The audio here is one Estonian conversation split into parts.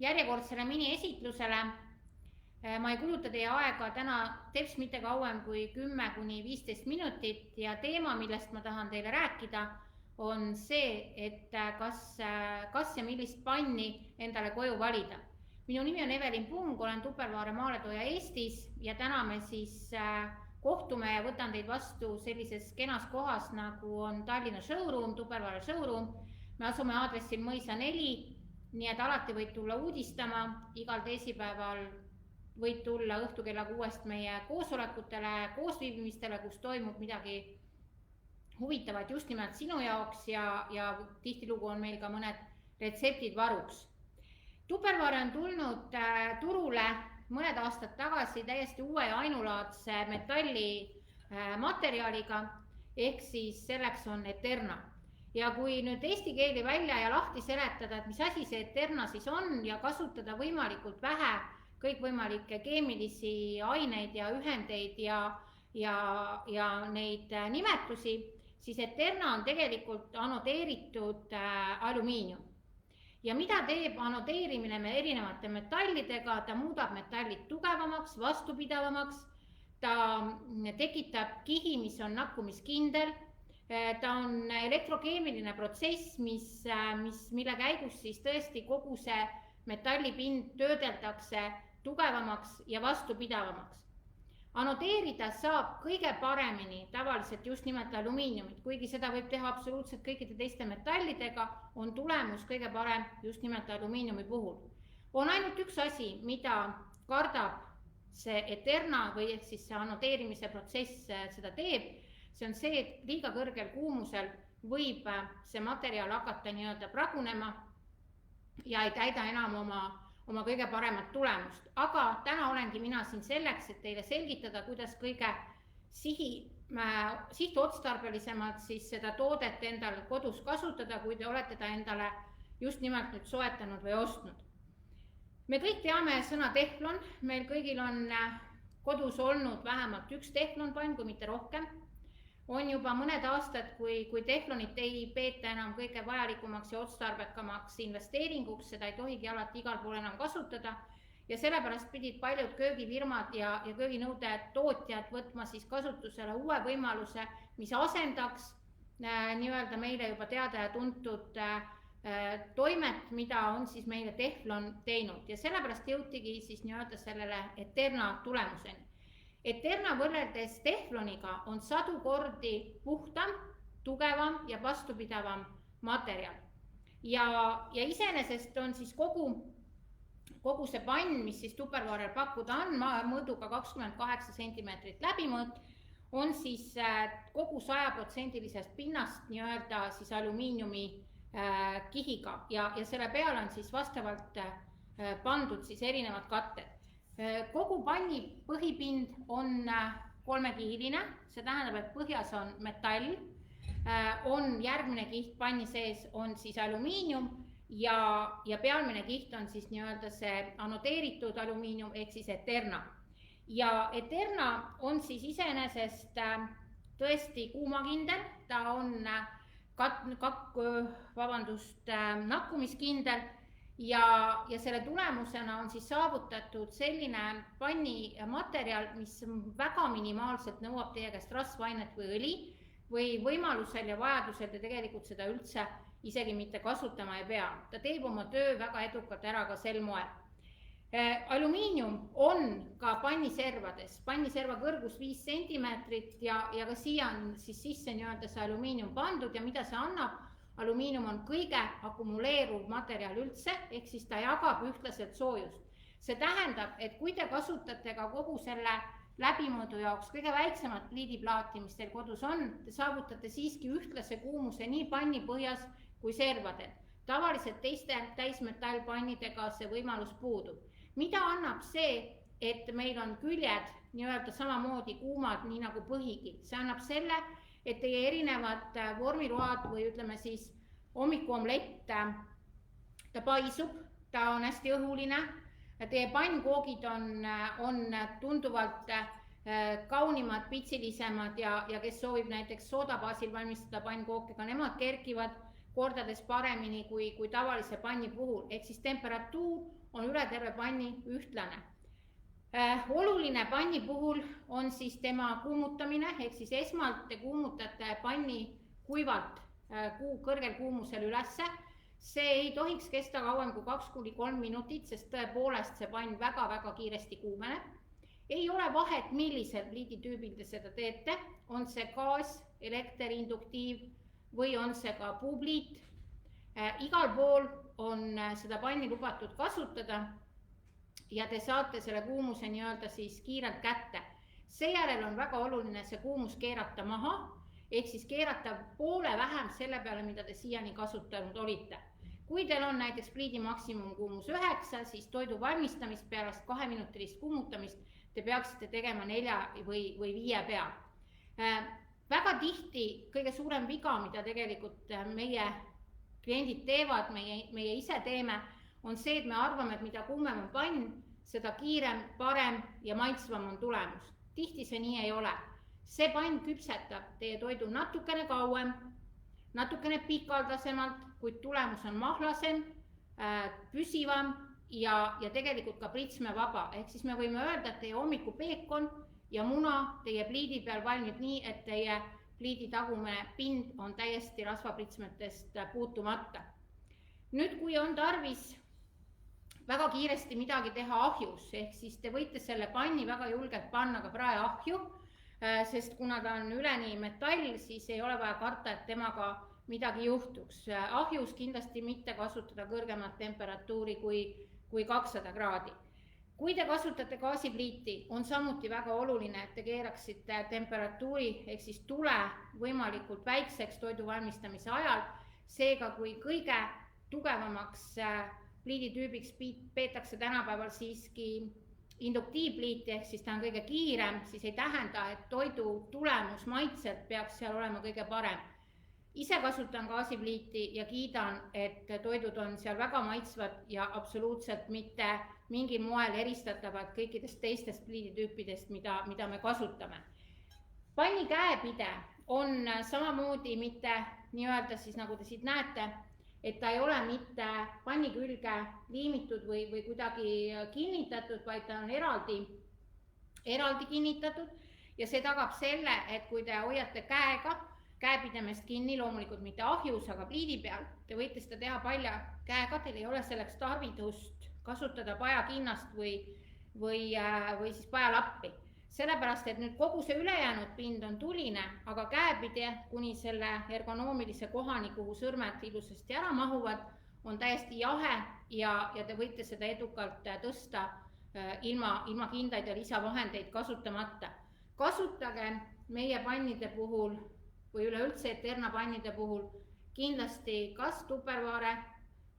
järjekordsele miniesitlusele. Ma ei kuluta teie aega täna teps mitte kauem kui 10–15 minutit ja teema, millest ma tahan teile rääkida, on see, et kas ja millist panni endale koju valida. Minu nimi on Evelin Pung, olen Tupperware maaletooja Eestis ja täna me siis kohtume ja võtan teid vastu sellises kenas kohas, nagu on Tallinna showroom, Tupperware showroom. Me asume aadressil Mõisa 4, nii et alati võid tulla uudistama, igal teisipäeval võid tulla õhtu kella 6 meie koosolekutele, koosviibimistele, kus toimub midagi huvitavat just nimelt sinu jaoks ja tihtilugu on meil ka mõned retseptid varuks. Tupperware on tulnud turule mõned aastad tagasi täiesti uue ja ainulaadse metallimaterjaliga, ehk siis selleks on Eterna. Ja kui nüüd eesti keeli välja ja lahti seletada, et mis asi see Eterna siis on ja kasutada võimalikult vähe kõikvõimalikke keemilisi aineid ja ühendeid ja neid nimetusi, siis Eterna on tegelikult anodeeritud alumiinium. Ja mida teeb anodeerimine me erinevate metallidega? Ta muudab metallid tugevamaks, vastupidavamaks, ta tekitab kihi, mis on nakkumiskindel, ta on elektrokeemiline protsess, mille käigus siis tõesti kogu see metallipind töödeldakse tugevamaks ja vastupidavamaks. Anodeerida saab kõige paremini tavaliselt just nimelt alumiiniumit, kuigi seda võib teha absoluutselt kõikide teiste metallidega, on tulemus kõige parem just nimelt alumiiniumi puhul. On ainult üks asi, mida kardab see Eterna või ehk siis see anodeerimise protsess seda teeb, see on see, et liiga kõrgel kuumusel võib see materjal hakata nii-öelda pragunema ja ei täida enam oma kõige paremat tulemust. Aga täna olengi mina siin selleks, et teile selgitada, kuidas kõige sihtotstarbelisemalt siis seda toodet endal kodus kasutada, kui te olete ta endale just nimelt nüüd soetanud või ostnud. Me kõik teame sõna teflon, meil kõigil on kodus olnud vähemalt üks teflonpann, kui mitte rohkem. On juba mõned aastad, kui teflonit ei peeta enam kõige vajalikumaks ja otstarbekamaks investeeringuks, seda ei tohigi alati igal pool enam kasutada ja sellepärast pidid paljud köögifirmad ja kööginõude tootjad võtma siis kasutusele uue võimaluse, mis asendaks nii-öelda meile juba teada ja tuntud toimet, mida on siis meile teflon teinud ja sellepärast jõutigi siis nii-öelda sellele Eterna tulemuseni. Eterna võrreldes tefloniga on 100 kordi puhtam, tugevam ja vastupidavam materjal. Ja iseenesest on siis kogu see pann, mis siis Tupperwarel pakkuda on, mõõduga 28 cm läbimõõt, on siis kogu 100% pinnast nii-öelda siis alumiiniumi kihiga ja selle peale on siis vastavalt pandud siis erinevad katted. Kogu panni põhipind on kolmekihiline, see tähendab, et põhjas on metall, on järgmine kiht panni sees on siis alumiinium ja pealmine kiht on siis nii-öelda see anodeeritud alumiinium ehk siis Eterna. Ja Eterna on siis iseenesest tõesti kuumakindel, ta on nakkumiskindel ja selle tulemusena on siis saavutatud selline panni materjal, mis väga minimaalselt nõuab teie käest rasvainet või õli või võimalusel ja vajadusel te tegelikult seda üldse isegi mitte kasutama ei pea. Ta teeb oma töö väga edukalt ära ka sel moel. Alumiinium on ka panniservades, panniserva kõrgus 5 cm ja ka siia on siis sisse nii-öelda see alumiinium pandud ja mida see annab? Alumiinium on kõige akumuleeruv materjal üldse, ehk siis ta jagab ühtlaselt soojust. See tähendab, et kui te kasutate ka kogu selle läbimõõdu jaoks kõige väiksemat pliidiplaati, mis teil kodus on, te saavutate siiski ühtlase kuumuse nii panni põhjas kui servadel. Tavaliselt teiste täismetallpannidega see võimalus puudub. Mida annab see, et meil on küljed nii-öelda samamoodi kuumad, nii nagu põhigi? See annab selle, et teie erinevad vormiload või ütleme siis hommikuomlett, ta paisub, ta on hästi õhuline, teie pannkoogid on tunduvalt kaunimad, pitsilisemad ja kes soovib näiteks soodabaasil valmistada pannkooke, ka nemad kerkivad kordades paremini kui tavalise panni puhul, ehk siis temperatuur on üle terve panni ühtlane. Oluline panni puhul on siis tema kuumutamine, ehk siis esmalt te kuumutate panni kuivalt kõrgel kuumusel ülesse. See ei tohiks kesta kauem kui 2–3 minutit, sest tõepoolest see pann väga-väga kiiresti kuumeneb. Ei ole vahet, millisel pliiditüübil te seda teete, on see gaas, elekter, induktiiv või on see ka puupliit. Igal pool on seda panni lubatud kasutada ja te saate selle kuumuse nii-öelda siis kiirelt kätte. Seejärel on väga oluline see kuumus keerata maha, ehk siis keerata poole vähem selle peale, mida te siiani kasutanud olite. Kui teil on näiteks pliidi maksimumkuumus 9, siis toidu valmistamist pärast 2-minutilist kuumutamist te peaksite tegema 4 või 5 peal. Väga tihti kõige suurem viga, mida tegelikult meie kliendid teevad, meie ise teeme, on see, et me arvame, et mida kuumem on pann, seda kiirem, parem ja maitsvam on tulemus. Tihti see nii ei ole. See pann küpsetab teie toidu natukene kauem, natukene pikaldasemalt, kuid tulemus on mahlasem, püsivam ja tegelikult ka pritsmevaba. Ehk siis me võime öelda, et teie hommikupeekon ja muna teie pliidi peal valmib nii, et teie pliidi tagumine pind on täiesti rasvapritsmetest puutumata. Nüüd, kui on tarvis väga kiiresti midagi teha ahjus, ehk siis te võite selle panni väga julgelt panna ka praeahju, sest kuna ta on üleni metall, siis ei ole vaja karta, et temaga midagi juhtuks. Ahjus kindlasti mitte kasutada kõrgemat temperatuuri kui 200 kraadi. Kui te kasutate gaasipliiti, on samuti väga oluline, et te keeraksite temperatuuri ehk siis tule võimalikult väikseks toidu valmistamise ajal. Seega, kui kõige tugevamaks pliiditüübiks peetakse tänapäeval siiski induktiivpliiti, ehk siis ta on kõige kiirem, siis ei tähenda, et toidu tulemus maitselt peaks seal olema kõige parem. Ise kasutan gaasipliiti ja kiidan, et toidud on seal väga maitsvad ja absoluutselt mitte mingil moel eristatavad kõikidest teistest pliiditüüpidest, mida me kasutame. Panni käepide on samamoodi mitte nii-öelda siis, nagu te siit näete, et ta ei ole mitte panni külge liimitud või kuidagi kinnitatud, vaid ta on eraldi kinnitatud ja see tagab selle, et kui te hoiate käepidemest kinni, loomulikult mitte ahjus, aga pliidi peal, te võite seda teha palja käega, teil ei ole selleks tarvidust kasutada pajakinnast või siis pajalappi. Sellepärast, et nüüd kogu see ülejäänud pind on tuline, aga käepide kuni selle ergonoomilise kohani, kuhu sõrmed ilusasti ära mahuvad, on täiesti jahe ja te võite seda edukalt tõsta ilma kindaid ja lisavahendeid kasutamata. Kasutage meie pannide puhul või üleüldse Eterna pannide puhul kindlasti kas tupperware,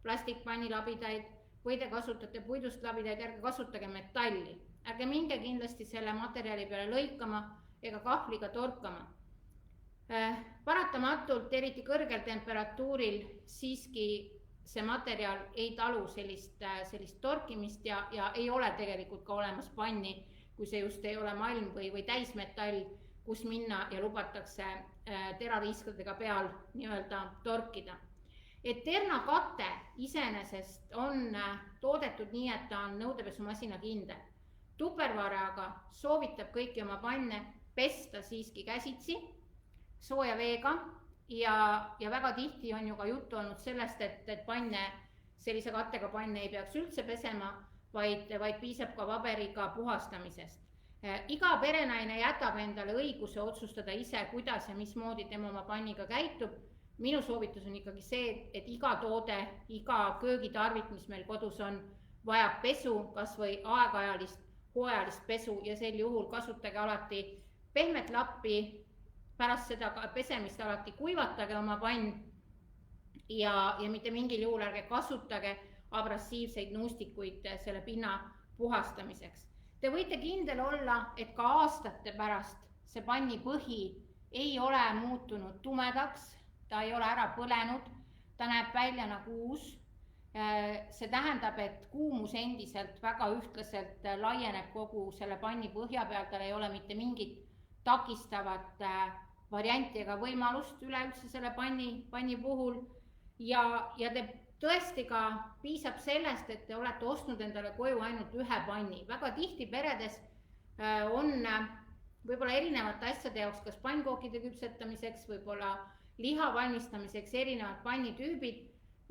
plastikpannilabidaid või te kasutate puidust labidaid, ärge kasutage metalli. Ärge minge kindlasti selle materjali peale lõikama ega kahvliga torkama. Paratamatult, eriti kõrgel temperatuuril, siiski see materjal ei talu sellist torkimist ja ei ole tegelikult ka olemas panni, kui see just ei ole malm või täismetall, kus minna ja lubatakse terariiskadega peal nii-öelda torkida. Eterna kate iseenesest on toodetud nii, et ta on nõudepesumasina kindel. Tupperware aga soovitab kõiki oma panne pesta siiski käsitsi sooja veega ja väga tihti on ju ka juttu olnud sellest, et panne, sellise kattega panne ei peaks üldse pesema, vaid piisab ka paberiga puhastamisest. Iga perenaine jätab endale õiguse otsustada ise, kuidas ja mismoodi tema oma panniga käitub. Minu soovitus on ikkagi see, et iga toode, iga köögitarvik, mis meil kodus on, vajab pesu, kas või aeg-ajalist hooajalist pesu ja sel juhul kasutage alati pehmet lappi, pärast seda pesemist alati kuivatage oma pann ja mitte mingil juhul ärge kasutage abrasiivseid nuustikuid selle pinna puhastamiseks. Te võite kindel olla, et ka aastate pärast see panni põhi ei ole muutunud tumedaks, ta ei ole ära põlenud, ta näeb välja nagu uus. See tähendab, et kuumus endiselt väga ühtlaselt laieneb kogu selle panni põhja peal, tal ei ole mitte mingit takistavat varianti ega võimalust üleüldse selle panni puhul. ja te tõesti ka piisab sellest, et te olete ostnud endale koju ainult ühe panni. Väga tihti peredes on võib-olla erinevate asjade jaoks, kas pannkookide küpsetamiseks, võib-olla liha valmistamiseks erinevad pannitüübid,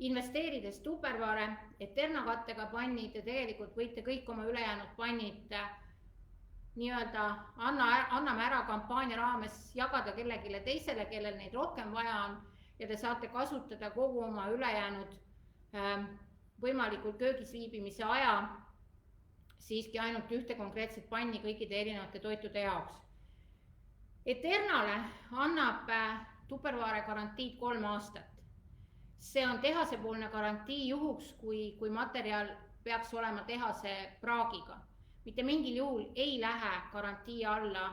investeerides Tupperware, Eterna-kattega pannid ja tegelikult võite kõik oma ülejäänud pannid nii-öelda anname ära kampaania raames jagada kellelegi teisele, kellel neid rohkem vaja on ja te saate kasutada kogu oma ülejäänud võimalikult köögis viibimise aja siiski ainult ühte konkreetset panni kõikide erinevate toitude jaoks. Eternale annab Tupperware garantiid 3 aastat. See on tehasepoolne garantii juhuks, kui materjal peaks olema tehase praagiga. Mitte mingil juhul ei lähe garantii alla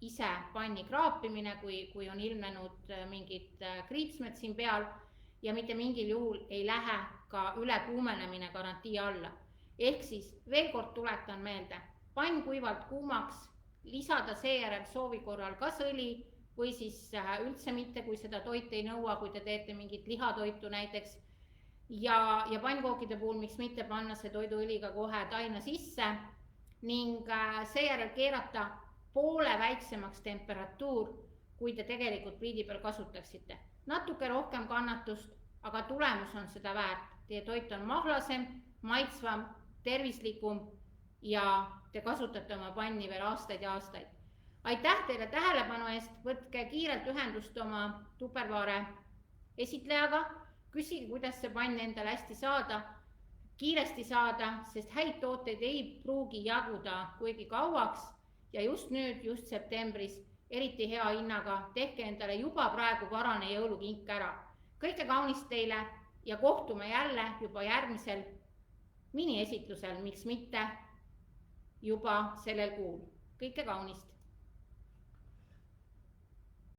ise panni kraapimine, kui on ilmnenud mingid kriipsmed siin peal ja mitte mingil juhul ei lähe ka ülekuumenemine garantii alla. Ehk siis veel kord tuletan meelde, pann kuivalt kuumaks, lisada seejärel soovi korral kas õli või siis üldse mitte, kui seda toit ei nõua, kui te teete mingit lihatoitu näiteks. Ja pannkookide puhul miks mitte panna see toiduõliga kohe taina sisse ning seejärel keerata poole väiksemaks temperatuur, kui te tegelikult pliidi peal kasutaksite. Natuke rohkem kannatust, aga tulemus on seda väärt. Teie toit on mahlasem, maitsvam, tervislikum ja te kasutate oma panni veel aastaid ja aastaid. Aitäh teile tähelepanu eest, võtke kiirelt ühendust oma Tupperware esitlejaga, küsige, kuidas see pann endale hästi saada, kiiresti saada, sest häid tooteid ei pruugi jaguda kuigi kauaks ja just nüüd, just septembris, eriti hea hinnaga, tehke endale juba praegu varane jõulukink ära. Kõike kaunist teile ja kohtume jälle juba järgmisel miniesitlusel, miks mitte juba sellel kuul. Kõike kaunist!